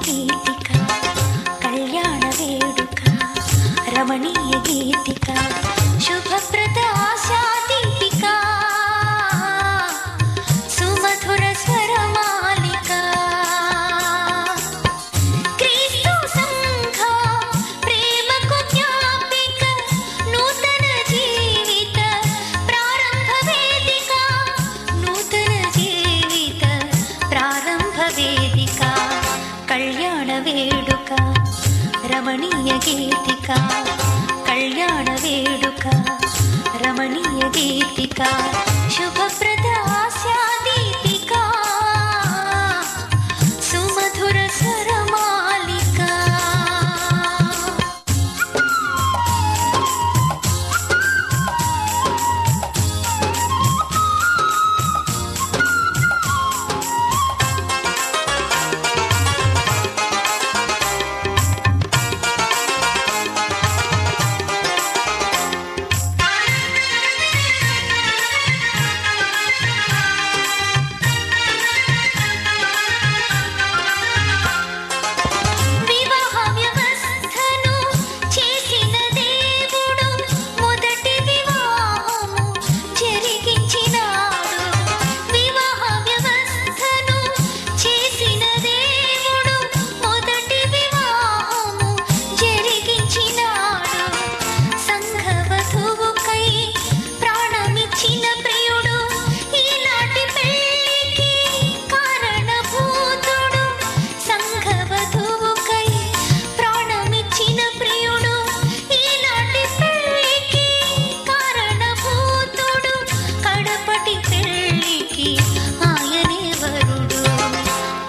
గీతిక కళ్యాణ వేడుక రమణీయ గీతిక శుభప్రద ఆశా దీపిక సుమధుర స్వరమాలిక క్రీస్తు సంఘ ప్రేమకు జ్ఞాపిక నూతన జీవిత ప్రారంభ వేదిక నూతన జీవిత ప్రారంభ వేదిక కళ్యాణ వేడుక రమణీయ గీతిక కళ్యాణ వేడుక రమణీయ గీతిక శుభప్రద ఆశా దీపిక సుమధుర స్వరమాలిక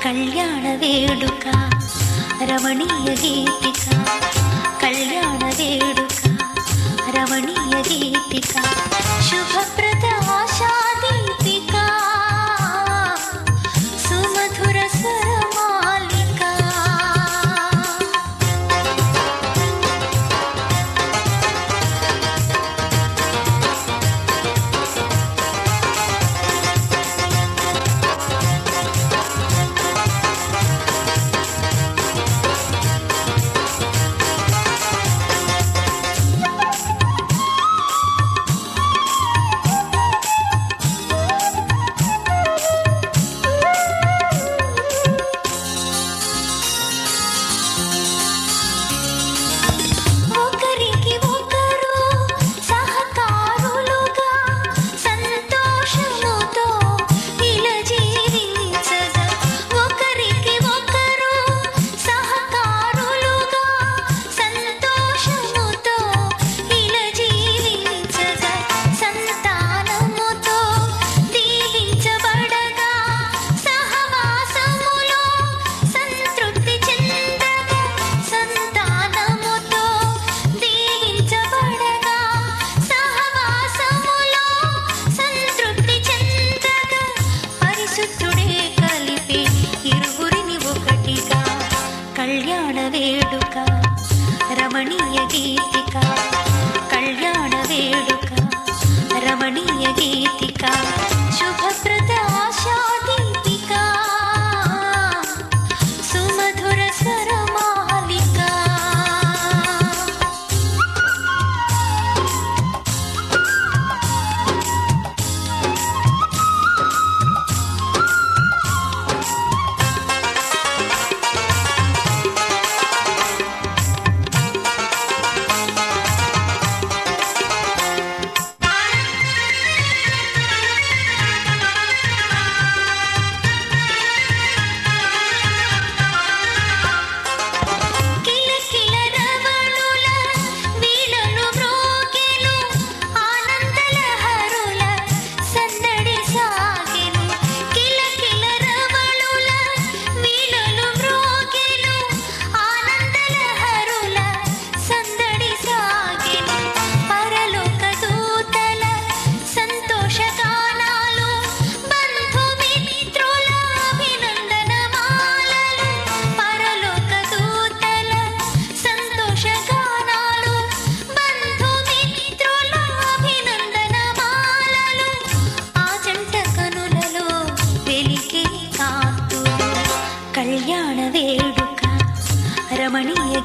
కళ్యాణ వేడుక రమణీయ గీతిక కళ్యాణ వేడుక రమణీయ గీతిక శుభప్రద ఆశా దీపిక సుమధుర స్వరమాలిక కళ్యాణ వేడుక రమణీయ గీతిక కళ్యాణ వేడుక రమణీయ గీతిక శుభప్రద ఆశా దీపిక సుమధుర స్వరమాలిక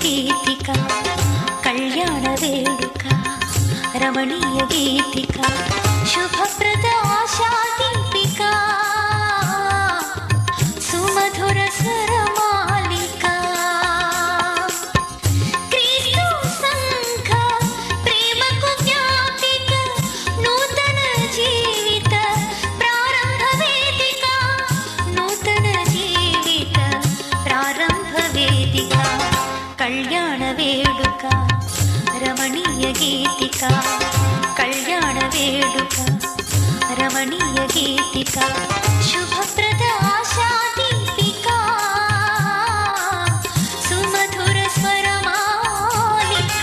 గీతిక కళ్యాణ వేడుక రమణీయ గీతిక శుభప్రద ఆశా దీపిక సుమధుర స్వరమాలిక క్రీస్తు సంఘ ప్రేమకు జ్ఞాపిక నూతన జీవిత ప్రారంభ వేదిక నూతన జీవిత ప్రారంభ వేదిక కళ్యాణ వేడుక రమణీయ గీతిక కళ్యాణ వేడుక రమణీయ గీతిక శుభప్రద ఆశా దీపిక సుమధుర స్వరమాలిక.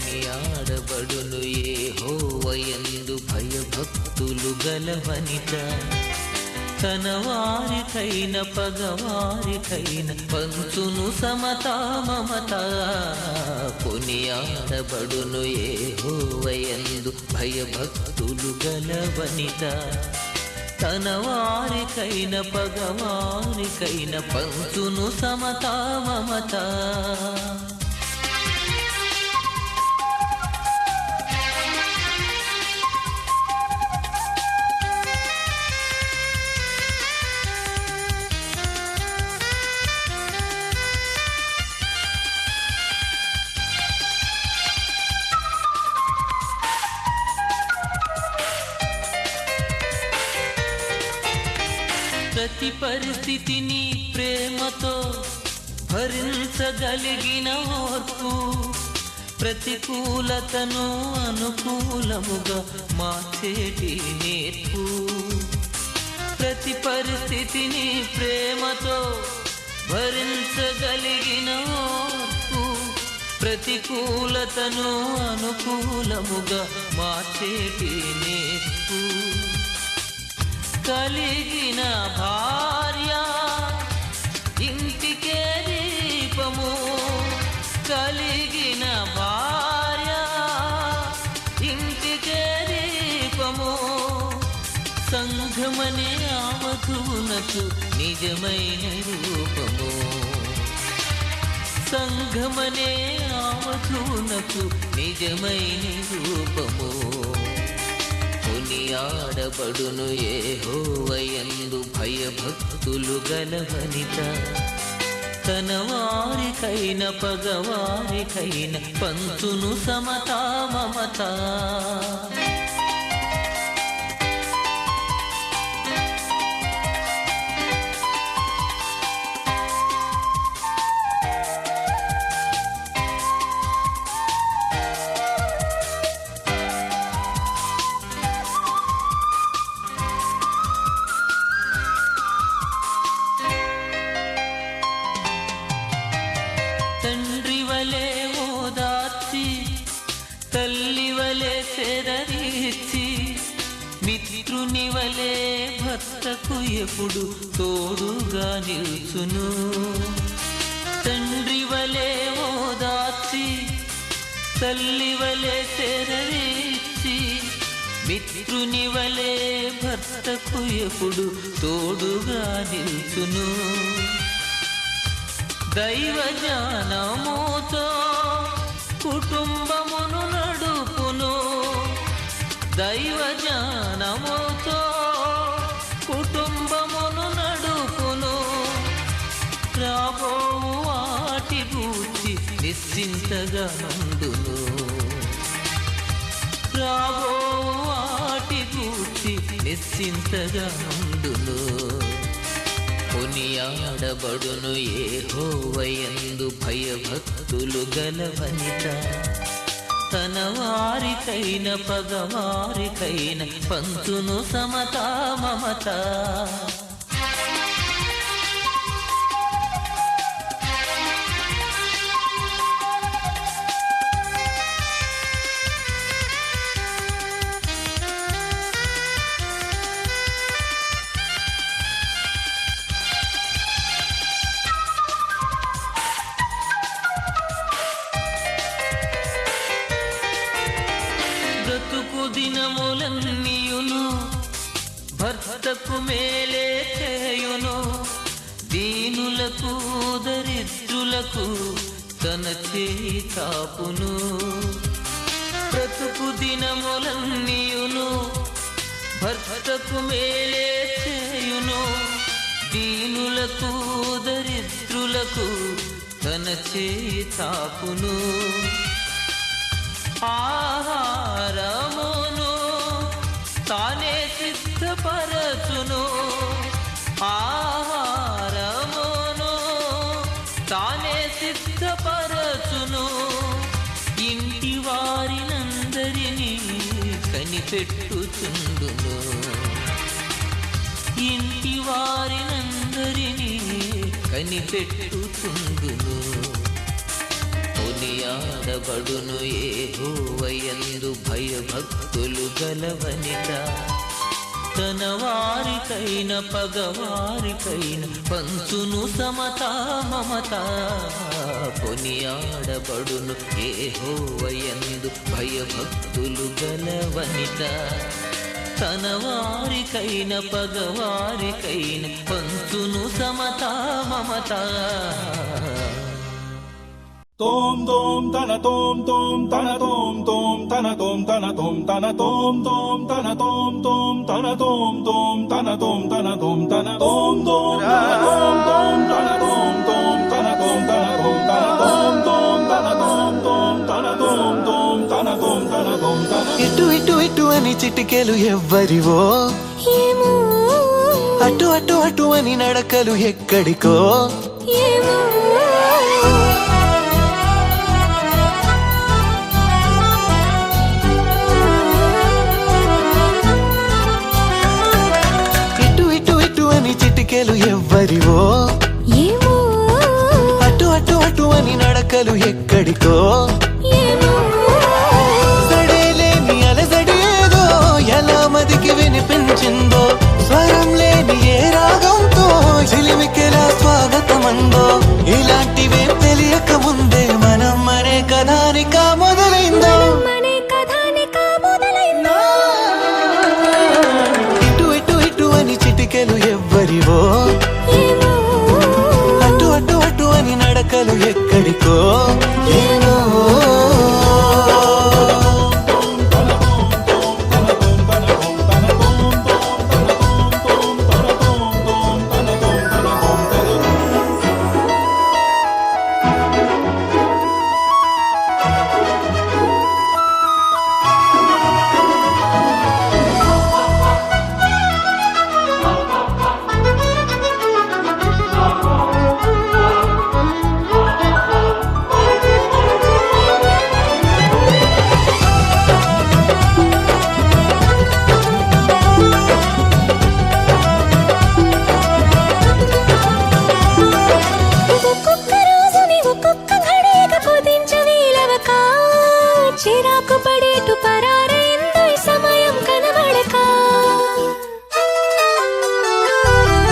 కొనియాడబడును యెహోవాయందు భయభక్తులు గల వనిత తన వారికైన పగవారికైన పంచును సమతా మమత కొనియాడబడును యెహోవాయందు భయభక్తులు గల వనిత తన వారికైన పగవారికైన పంచును సమతా మమత ప్రతి పరిస్థితిని ప్రేమతో భరించగలిగిన ఓర్పు ప్రతికూలతను అనుకూలముగా మార్చేటి నేర్పు ప్రతి పరిస్థితిని ప్రేమతో భరించగలిగిన ఓర్పు ప్రతికూలతను అనుకూలముగా మార్చేటి నేర్పు కలిగిన భార్య ఇంటికే దీపము కలిగిన భార్య ఇంటికే దీపము సంఘమనే ఆవధువునకు నిజమైన రూపము సంఘమనే ఆవధువునకు నిజమైన రూపము కొనియాడబడును యెహోవాయందు భయభక్తులు గల వనిత తన వారికైన పగవారికైన పంచును సమతా మమత తండ్రి వలె ఓదార్చి తల్లి వలె తెరరిచి మిత్రుని వలె భర్తకు ఎప్పుడు తోడుగా నిల్చును తండ్రి వలె ఓదార్చి తల్లి వలె తెరరిచి మిత్రుని వలె భర్తకు ఎప్పుడు తోడుగా నిల్చును దైవ జ్ఞానముతో కుటుంబమును నడుపును దైవ జ్ఞానముతో కుటుంబమును నడుపును రాబోవు వాటి గూర్చి నిశ్చింతగా నుండును రాబోవు వాటి గూర్చి నిశ్చింతగా నుండును కొనియాడబడును యెహోవాయందు భయభక్తులు గల వనిత తన వారికైన పగవారికైన పంచును సమతా మమత దినములన్నీయును భర్తకు మేలే చేయును, దీనులకు దరిద్రులకు తన చేయి చాపును. బ్రతుకు దినములన్నీయును భర్తకు మేలే చేయును, దీనులకు దరిద్రులకు తన చేయి చాపును. ఆహారమును తానే సిద్ధపరచును, ఆహారమును తానే సిద్ధపరచును, ఇంటి వారినందరినీ కనిపెట్టుచుండును, ఇంటి వారినందరినీ కనిపెట్టుచుండును. కొనియాడబడును యెహోవాయందు భయభక్తులు గలవనిట, తన వారికైన పగవారికైన పంచును సమతా మమత. కొనియాడబడును యెహోవాయందు భయభక్తులు గలవనిట, తన వారికైన పగవారికైన పంచును సమతా మమత. Tom tom tana tom tom tana tom tom tana tom tana tom tana tom tom tana tom tom tana tom tom tana tom tana tom tana tom tom tana tom tom tana tom tom tana tom tana tom tana tom tom tana tom tom tana tom tom tana tom tana tom tana. ఇటు ఇటు ఇటు అని చిటికెలు ఎవ్వరివో, ఏమో అటు అటు అటు అని నడకలు ఎక్కడికో, ఏమో ఇటు ఇటు ఇటు అని చిటికెలు ఎవ్వరివో, ఏమో అటు అటు అటు అని నడకలు ఎక్కడికో, ఏమో సడేలేని అలజడి ఏదో ఎలా మదికి వినిపించిందో, స్వరం లేని ఏ రాగంతో చిలిమికెలా స్వాగతమందో, ఇలాంటివే తెలియక ముందే మనం మరే కథానిక మొదలైందో. మనే కథానిక మొదలైందో. ఇటు ఇటు ఇటు అని చిటికెలు ఎవ్వరివో, ఏమో అటు అటు అటు అని నడకలు ఎక్కడికో, ఏమో ఒక్కొక్క రోజుని ఒక్కొక్క ఘడియగా కుదించవీలవక, చిరాకు పడేటు పరారైందో ఈ సమయం కనబడక.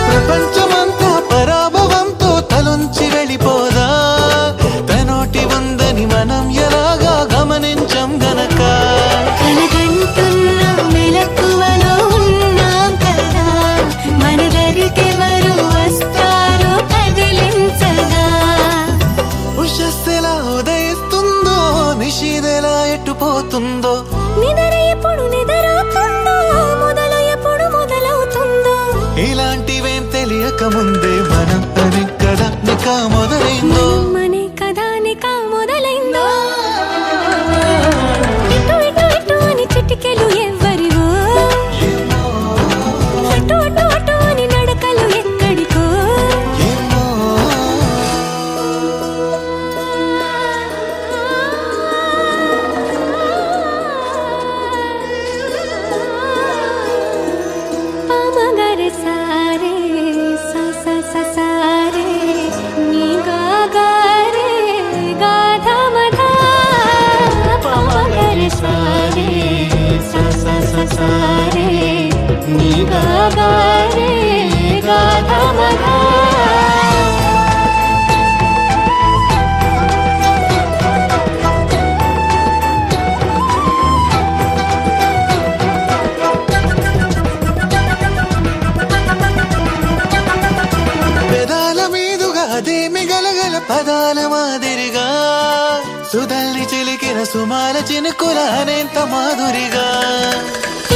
ప్రపంచమంతా పరాభవంతో తలొంచి వెళ్ళిపోదా, తనోటి ఉందని మనం ఎలాగా గమనించం గనక, కలగంటున్న మెలకువలో ఉన్నాం కదా, మన దరికెవరు వస్తారో కదిలించగా. ఉషస్సెలా ఉదయిస్తుందో, నిషీదెలా ఎట్టుపోతుందో, నిద్ర ఎప్పుడు నిద్రవుతుందో, మొదలు ఎప్పుడు మొదలవుతుందో. ఇలాంటివేం తెలియక ముందే మనం అని కదా నిక మొదలైందో. మనే కథానిక మొదలైందో. ఇటు ఇటు ఇటు అని చిటికెలు ఎవ్వరివో, అటు అటు అటు అని నడకలు ఎక్కడికో, ఏమో పామగర సారే సా సా సా సారే నీ గా గా రే గా ధ మ ధ. పామగర సారే సా సా సా సారే నీ గా గా రే గా ధ మ ధ. పదాల మాదిరిగా సుధల్ని చిలికిన సుమాల చినుకుల అనేంత మాధురిగా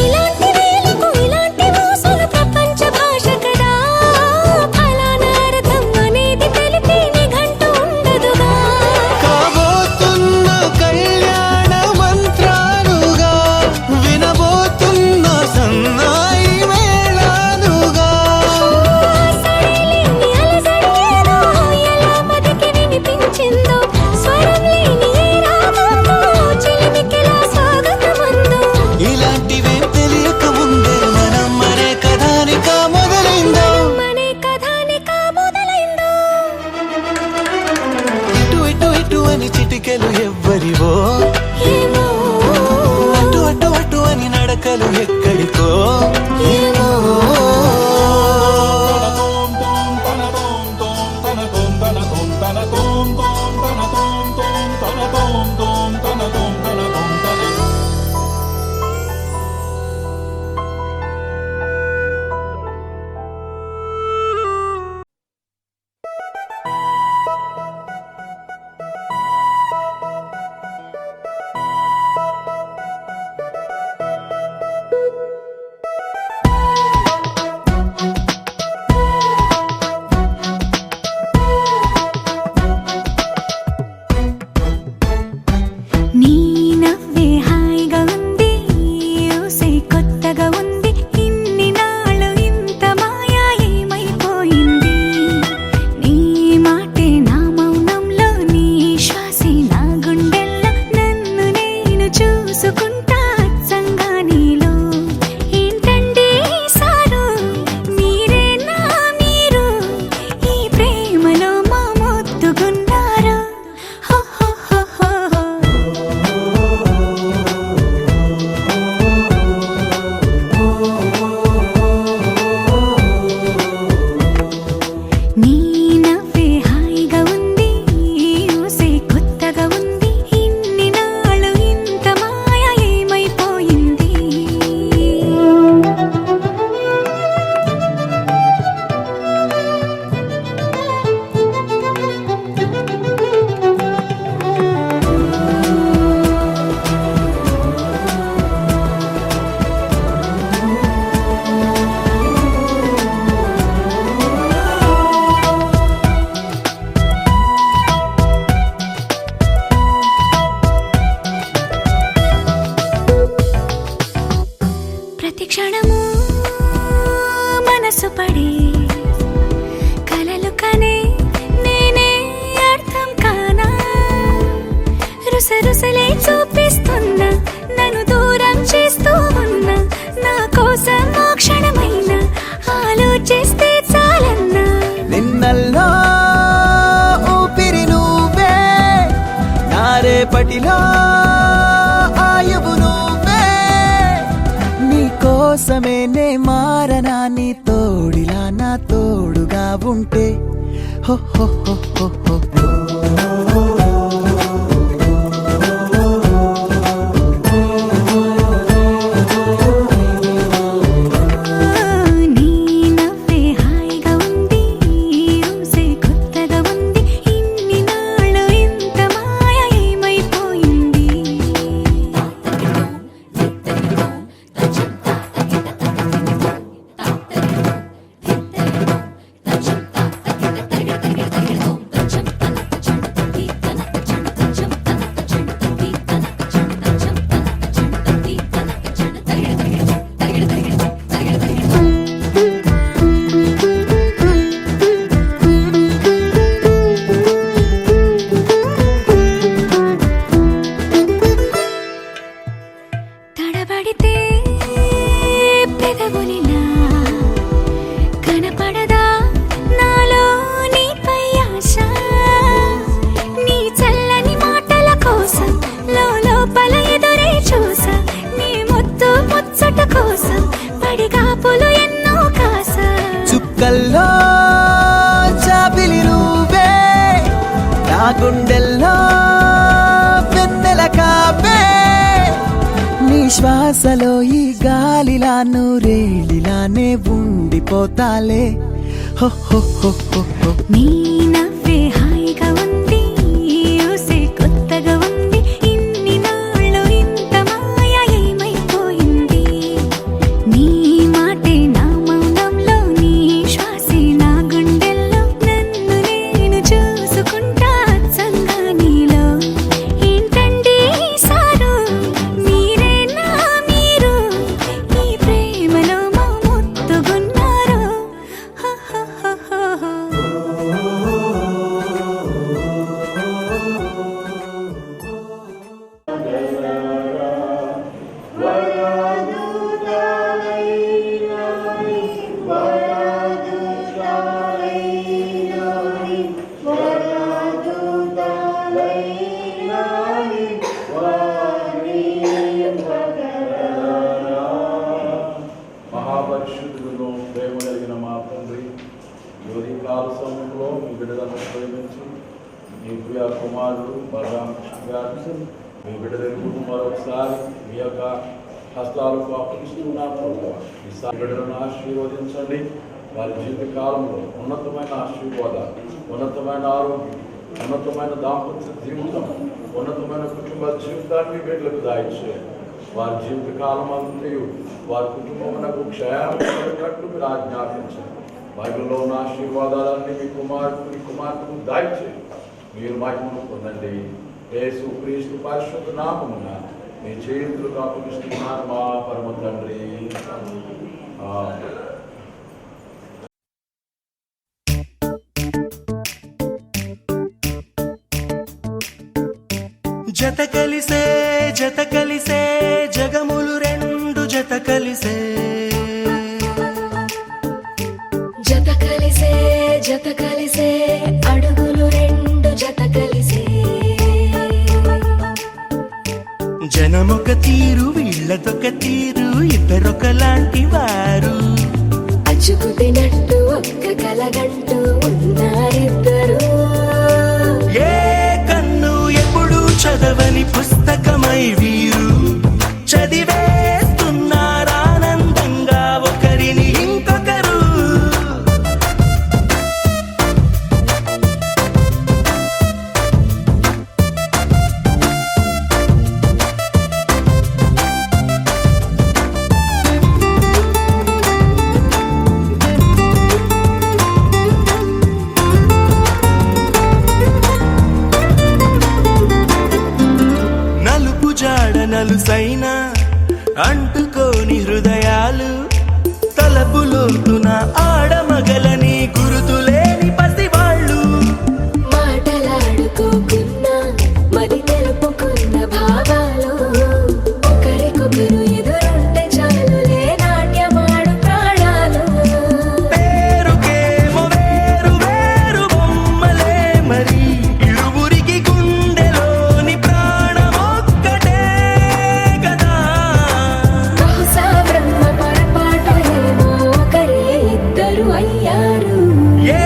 ఇలాంటి వేళకు ఇలాంటి మోసలు ప్రపంచ భాష కదా ఫలానా అర్థం అనేది తెలిపే నిఘంటు ఉండదుగా కాబోతున్న కళ్యాణ మంత్రాలుగా వినబోతున్న సన్నాయి మేళాలుగా సరేలేని అలజడేదో ఎలా బతికి వినిపించిందో స్వరం లేని ఏ రాగంతో చిలిమికిలా స్వాగతమందో ఇలాంటివేం తెలియక ముందే మనం మనే కథానిక మొదలైందో మనే కథానిక మొదలైందో ఇటు ఇటు ఇటు అని చిటికెలు ఎవ్వరివో ఏమో అటు అటు అటు అని నడకలు ఎక్కడికో ఏమో నీ నవ్వే హాయిగా ఉంది ఊసే కొత్తగా ఉంది ఇన్ని నాళ్ళు ఇంత మాయా ఏమైపోయింది నీ మాటే నా మౌనంలో నీ శ్వాసే నా గుండెల్లో నన్ను నేను చూసుకుంటా అచ్చంగా నీలో ఏంటండి సారు మీరే నా మీరు ఈ ప్రేమలో మా మొత్తుకున్నారు హో హో హో హో హో. నీ నవ్వే హాయిగా ఉంది ఊసే కొత్తగా ఉంది ఇన్ని నాళ్ళు ఇంత మాయ ఏమైపోయింది ప్రతి క్షణము మనసు పడే కలలు కనే నేనే అర్థం కానా రుసరుసలే చూపిస్తున్నా నన్ను దూరం చేస్తూ ఉన్నా నా కోసం ఆ క్షణమైన ఆలోచిస్తే చాలన్నా నిన్నల్లో ఊపిరి నువ్వే నా రేపటిలో ఆయువు నువ్వే నీ కోసమే నే మారనా నీ తోడిలా నా తోడుగా ఉంటే హో హో హో హో హో నీ నవ్వే హాయిగా ఉంది ఊసే కొత్తగా ఉంది ఇన్ని నాళ్ళు ఇంత మాయ ఏమైపోయింది తడబడితే పెదవులిలా కనపడదా నాలో నీపై ఆశ నీ చల్లని మాటల కోసం లోపల ఎదురే చూసా నీ ముద్దు ముచ్చట కోసం పడిగాపులు ఎన్నో కాసా చుక్కల్లో చాపిలి నువ్వే నా గుండెల్లో వెన్నెల కాపే నీ శ్వాసలో ఈ గాలిలా నూరేళిలానే ఉండిపోతాలే హో హో హో హో హో నీ నవ్వే హాయిగా ఉంది సమయంలో మీ బిడ్డలను ప్రేమించి మీ ప్రియ కుమారుడు బలరామకృష్ణ గారిని మీ బిడ్డ దగ్గరకు మరొకసారి మీ యొక్క హస్తాలకు అప్పగిస్తున్నాము. ఈ బిడ్డలను ఆశీర్వదించండి. వారి జీవిత కాలంలో ఉన్నతమైన ఆశీర్వాదాలు, ఉన్నతమైన ఆరోగ్యం, ఉన్నతమైన దాంపత్య జీవితం, ఉన్నతమైన కుటుంబ జీవితాన్ని బిడ్డలకు దాయిచేయండి. వారి జీవిత కాలం అంతయు వారి కుటుంబమునకు క్షేమట్లు మీరు ఆజ్ఞాపించండి. బైబిల్లో ఉన్న ఆశీర్వాదాలన్నీ మీ కుమార్తెకు దాయిచేయండి. మీరు మహిమను పొందండి. యేసు క్రీస్తు పరిశుద్ధ నామమున మీ చేతులకు అప్పగిస్తున్నారు మా పరమ తండ్రి. జత కలిసే జగములు రెండు జత కలిసే అడుగులు రెండు జత కలిసే జనమొక తీరు వీళ్ళదొక తీరు ఇద్దరొకలాంటి వారు అచ్చుకు తినట్టు ఒక్క కలగంటూ ఉన్నారిద్దరు. ఏ కన్ను ఎప్పుడు చదవని పుస్తకమై వీరు చదివేస్తున్నారానందంగా ఒకరిని ఇంకొకరు. నలుసైన అంటుకోని హృదయాలు తలపులోతున ఆడమగలని గురుతులేని పసివాళ్ళు మాటలాడుకోకున్నా మరి తెలుపుకున్న భావాలు ఒకరికొకరు ఎదురుంటే చాలులే నాట్యమాడు ప్రాణాలు. పేరుకేమో వేరు వేరు బొమ్మలే మరి ఇరువురికి గుండెలోని ప్రాణమొక్కటే కదా. బహుశా బ్రహ్మ పొరపాటు ఏమో ఒకరే ఇద్దరు అయ్యారు. ఏ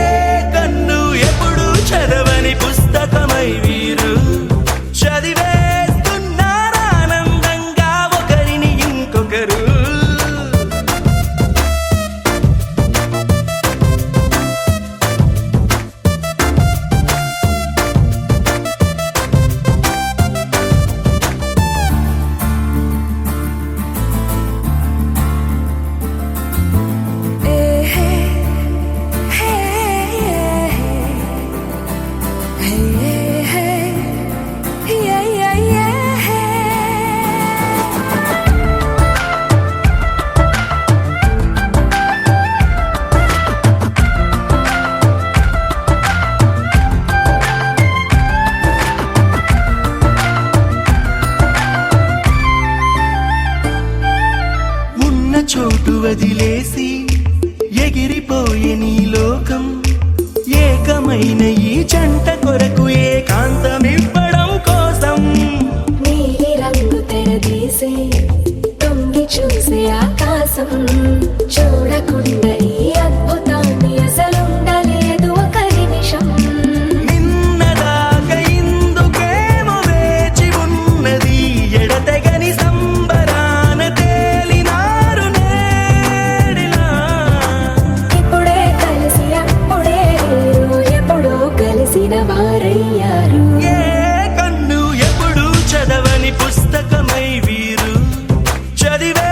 కన్ను ఎప్పుడు చదవని పుస్తకమై వీరు చదివేస్తున్నారానందంగా ఒకరిని ఇంకొకరు. ఉన్న చోటు వదిలేసి ఎగిరిపోయే నీ లోకం ఏకమైన ఈ జంట కొరకు ఏకాంతమివ్వడం కోసం నీలి రంగు తెరదీసే తొంగి చూసే ఆకాశం చూడకుండా ఈ అద్భుతాన్ని అసలుండలేదు ఒక నిమిషం. నిన్నదాకా ఇందుకేమో వేచి ఉన్నది ఎడతెగని సంబరాన తేలినారు నేడిలా. ఇప్పుడే కలిసి అప్పుడే వీరు ఎప్పుడో కలిసిన వారయ్యారు. ఏ కన్ను ఎప్పుడు చదవని పుస్తకమై వీరు చదివేస్తున్నారానందంగా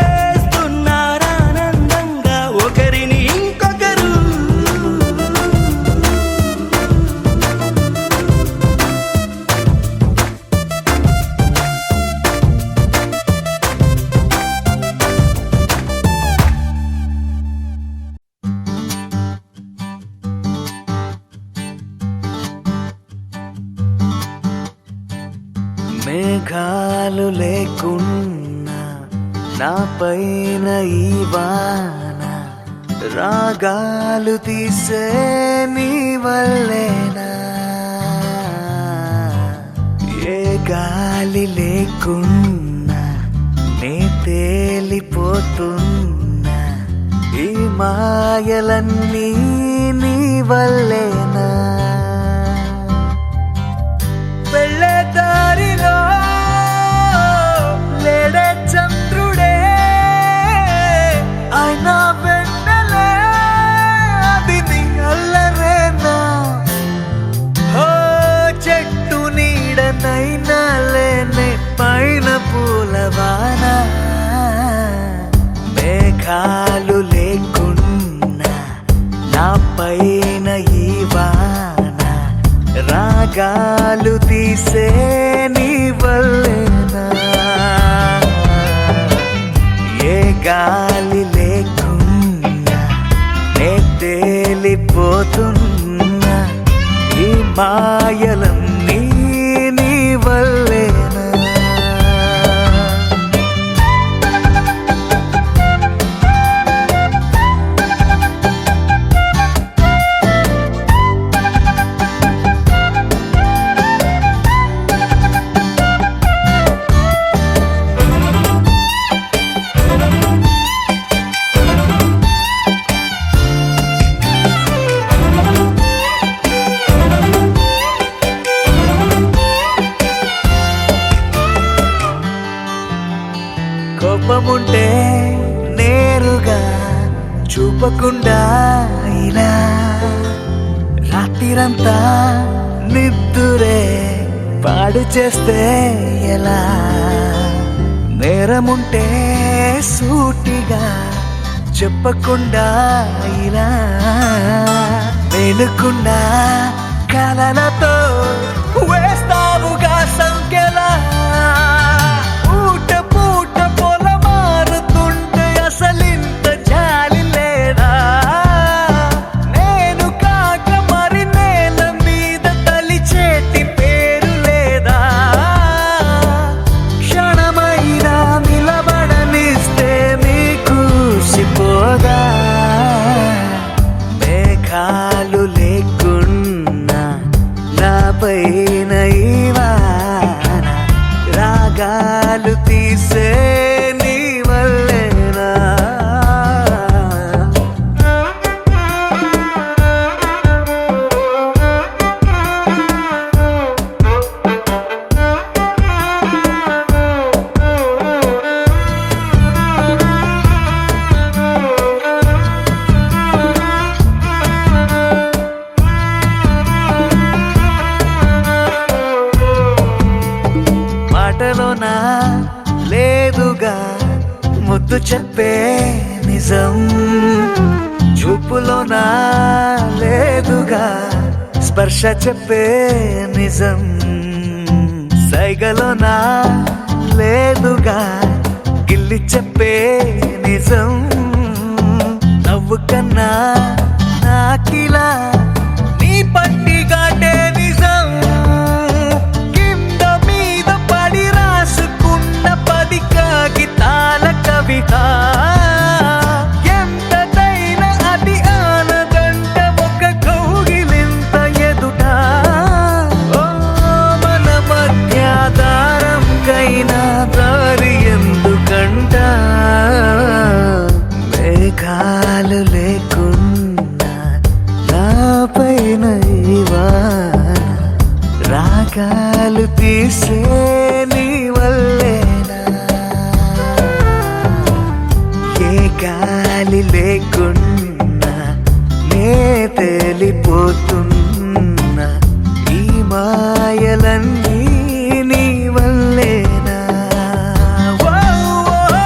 ఒకరిని ఇంకొకరు. మేఘాలు లేకున్నా నా పైన ఈ వాన రాగాలు తీసే నీ వల్లేనా. ఏ గాలి లేకున్నా నే తేలిపోతున్నా ఈ మాయలన్నీ నీ వల్లేనా వెళ్ళే దారిలో లేడే చంద్రుడే ఆయన వెన్నెలే అది నీ అల్లరేనా ఓ చెట్టు నీడనైనా లేనే పైన పూలవాన మేఘాలు లేకున్నా నా పైన ఈ వాన రాగాలు తీసే నీ వల్లేనా ఏ గాలి లేకున్నా నే తేలిపోతున్నా ఈ మాయలన్నీ నీ వల్లేనా కోపముంటే నేరుగా చూపకుండా ఇలా రాత్రిరంతా నిద్దురే పాడు చేస్తే ఎలా నేరముంటే సూటిగా చెప్పకుండా ఇలా వెనుకుండా కలలతో వేస్తావుగా సంఖ్యలా అసలింత జాలి లేదా నేను కాక మరి నేల మీద తలిచేటి పేరు లేదా క్షణమైనా నిలబడనిస్తే మీకు సిపోదా మేఘాలు లేకున్నా నా పైన ఈ వాన రాగాలు తీసే నీ వల్లేనా మాటలోనా లేదుగా ముద్దు చెప్పే నిజం చూపులోనా లేదుగా స్పర్శ చెప్పే నిజం సైగలోనా లేదుగా గిల్లి చెప్పే నిజం నవ్వు కన్నా నాకిలా నీ పట్టిగాటే నిజం కింద మీద పడి రాసుకున్న 10 కాగితాల కవిత ఎంతదైనా అది ఆనదంట ఒక కౌగిలింత ఎదుట ఓ మన మధ్య దారంకైనా దారి ఎందుకంట మేఘాలు లేకున్నా నా పైన ఈ వాన రాగాలు తీసే నీ వల్లేనా ఏ గాలి లేకున్నా నే తేలిపోతున్నా ఈ మాయలన్నీ నీ వల్లేనా ఓ, ఓ, ఓ.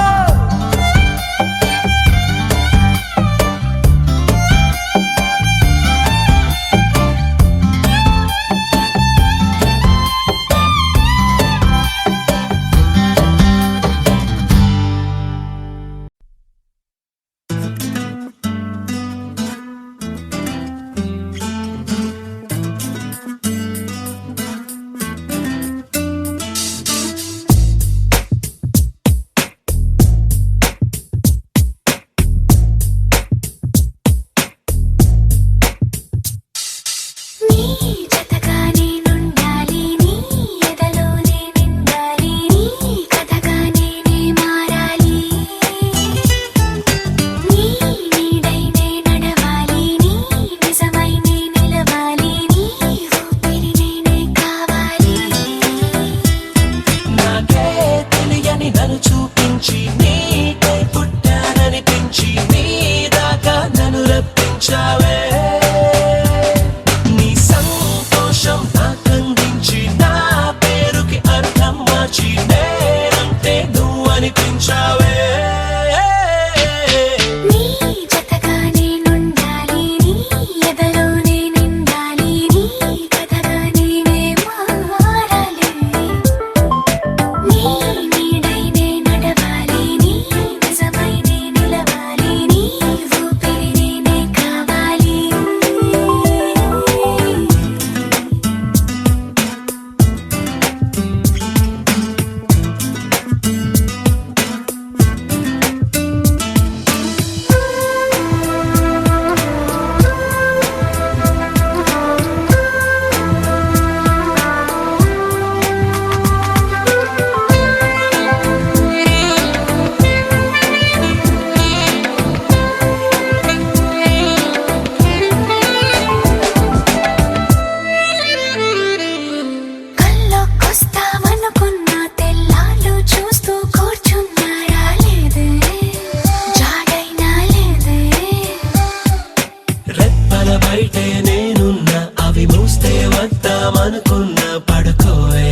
అనుకున్న పడుకోవే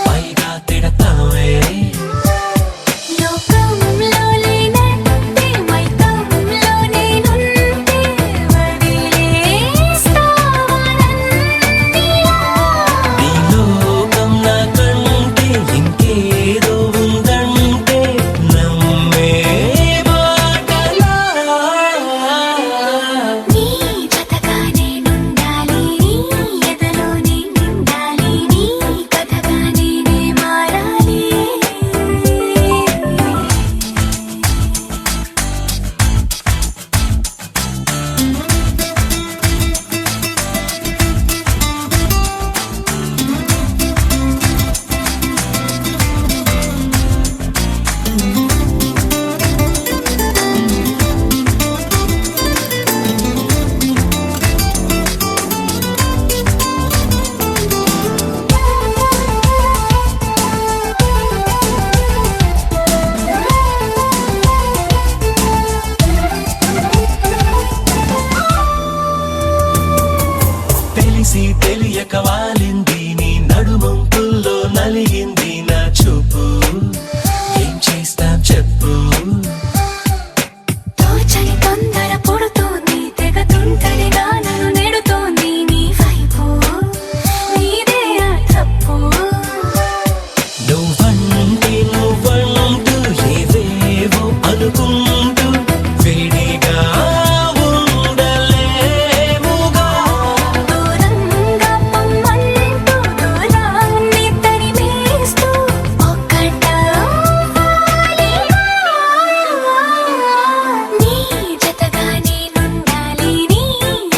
పైగా తిడతావే లోకంలో లేనంటే మైకంలో నేనుంటే వదిలేస్తావా నన్నిలా? ఈ లోకం నాకంటే ఇంకేదో ఉందంటే నమ్మే మాటలా నీ జతగా నేనుండాలి, నీ ఎదలో నేనుండాలి, నీ కథగా నేనే మారాలి. తెలిసి తెలియక వాలింది నీ నడుమంపుల్లో నలిగింది నా చూపు ఏం చేస్తాం చెప్పు తోచని తొందర పుడుతోంది, తెగ తుంటరిగా నన్ను నెడుతోంది నీ వైపు. నీదే ఆ తప్పు. నువ్వంటూ ఏవేవో అనుకుంటూ వేడిగా ఉండలేముగా దూరంగా పొమ్మంటూ దూరాన్ని తరిమేస్తూ ఒక్కటవ్వాలిగా. నీ జతగా నేనుండాలి, నీ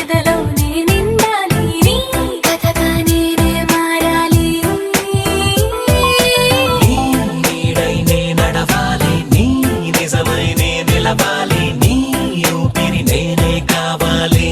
ఎదలో నేనుండాలి, నీ కథగా నేనే మారాలి. నీ నీడైనే నడవాలి నీ నిజమైనే నిలవాలి నీ ఊపిరి నేనే కావాలి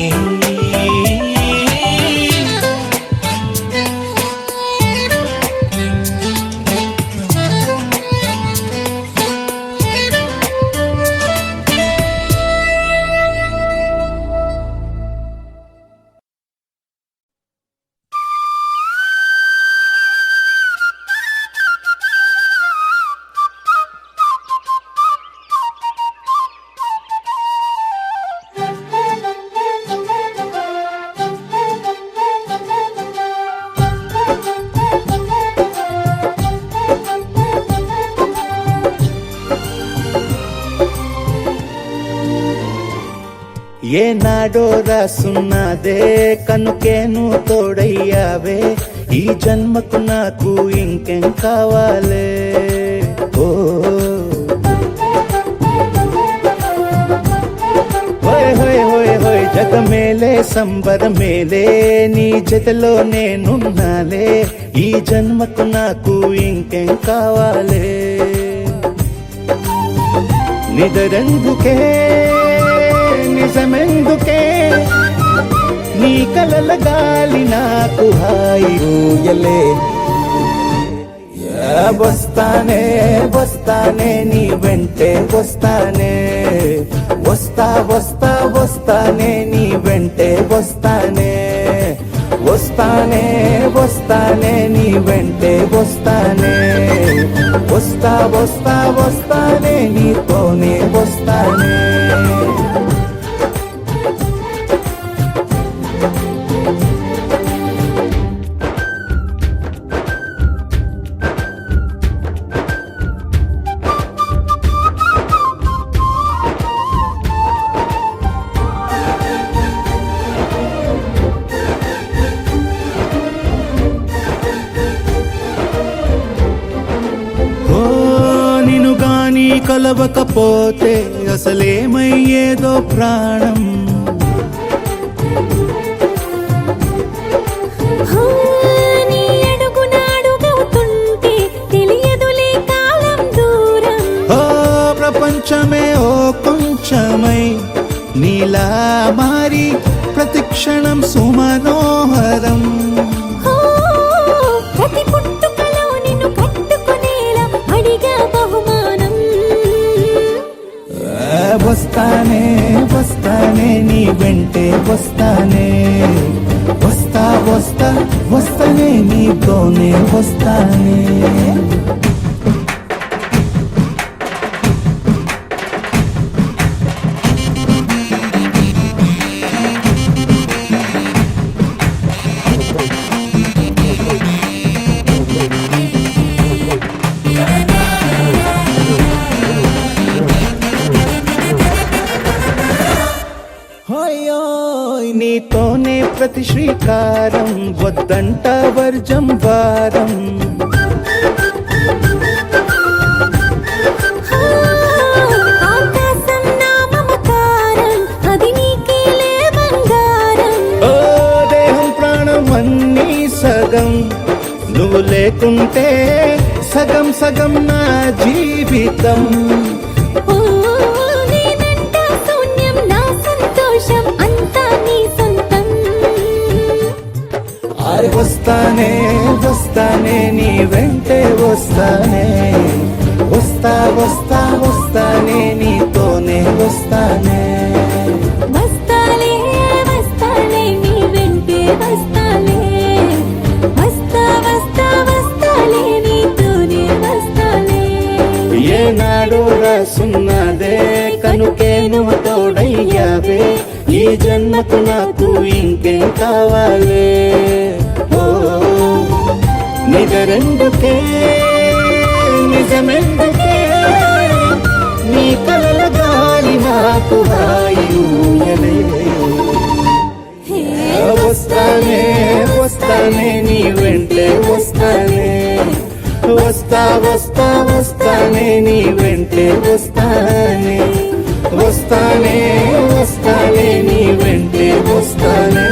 ఏనాడో రాసున్నదే కనుకేను తోడయ్యావే ఈ జన్మకు నాకు ఇంకేం కావాలే ఓ హోయ్ హోయ్ హోయ్ హోయ్ జగ మేలే సంబర మేలే నీ జతలో నేనున్నాలే ఈ జన్మకు నాకు ఇంకేం కావాలే నిదరెందుకే నిజమెందుకే నీ కలల గాలి నాకు హాయి ఊయలే వస్తానే వస్తానే నీ వెంటే వస్తానే వస్తా వస్తా వస్తానే నీ వెంటే వస్తానే వస్తానే వస్తానే నీ వెంటే వస్తానే వస్తా వస్తా వస్తానే నీతోనే వస్తానే కలవకపోతే అసలేమయ్యేదో ప్రాణం నీ అడుగునాడుగవుతుంటే తెలియదులే కాలం దూరం. ఓ ప్రపంచమే ఓ కొంచెమై నీలా మారి ప్రతిక్షణం సుమనోహరం. ప్రతి పుట్టుకలో నిన్ను కట్టుకునేలా అడిగా బహుమానం. వస్తానే వస్తానే నీ వెంటే వస్తానే వస్తా వస్తా వస్తానే నీతోనే వస్తానే హోయ్ నీతోనే ప్రతి శ్రీకారం వద్దంట వర్జం వారం ఆకాశం నా మమకారం అది నీకేలే బంగారం ఓ దేహం ప్రాణం అన్నీ సగం నువ్వు లేకుంటే సగం సగం నా జీవితం ఓ నేనంట శూన్యం నా సంతోషం అంతా నీ సొంతం అరే వస్తానే వస్తానే నీ వెంటే వస్తానే వస్తా వస్తా వస్తానే నీతోనే వస్తానే వస్తాలే వస్తాలే నీ వెంటే వస్తాలే వస్తా వస్తా వస్తాలే నీతోనే వస్తాలే ఏనాడు రాసున్నదే కనుకే నువ్వు తోడయ్యావే ఈ జన్మకు నాకు ఇంకేం కావాలే ఓ నిజరెందుకే నిజమెందుకే నీ కలల గాలి నాకు హాయిలే వస్తానే వస్తానే నీ వెంటే వస్తానే వస్తా వస్తా వస్తానే నీ వెంటే వస్తానే వస్తానే వస్తానే నీ వెంటే వస్తానే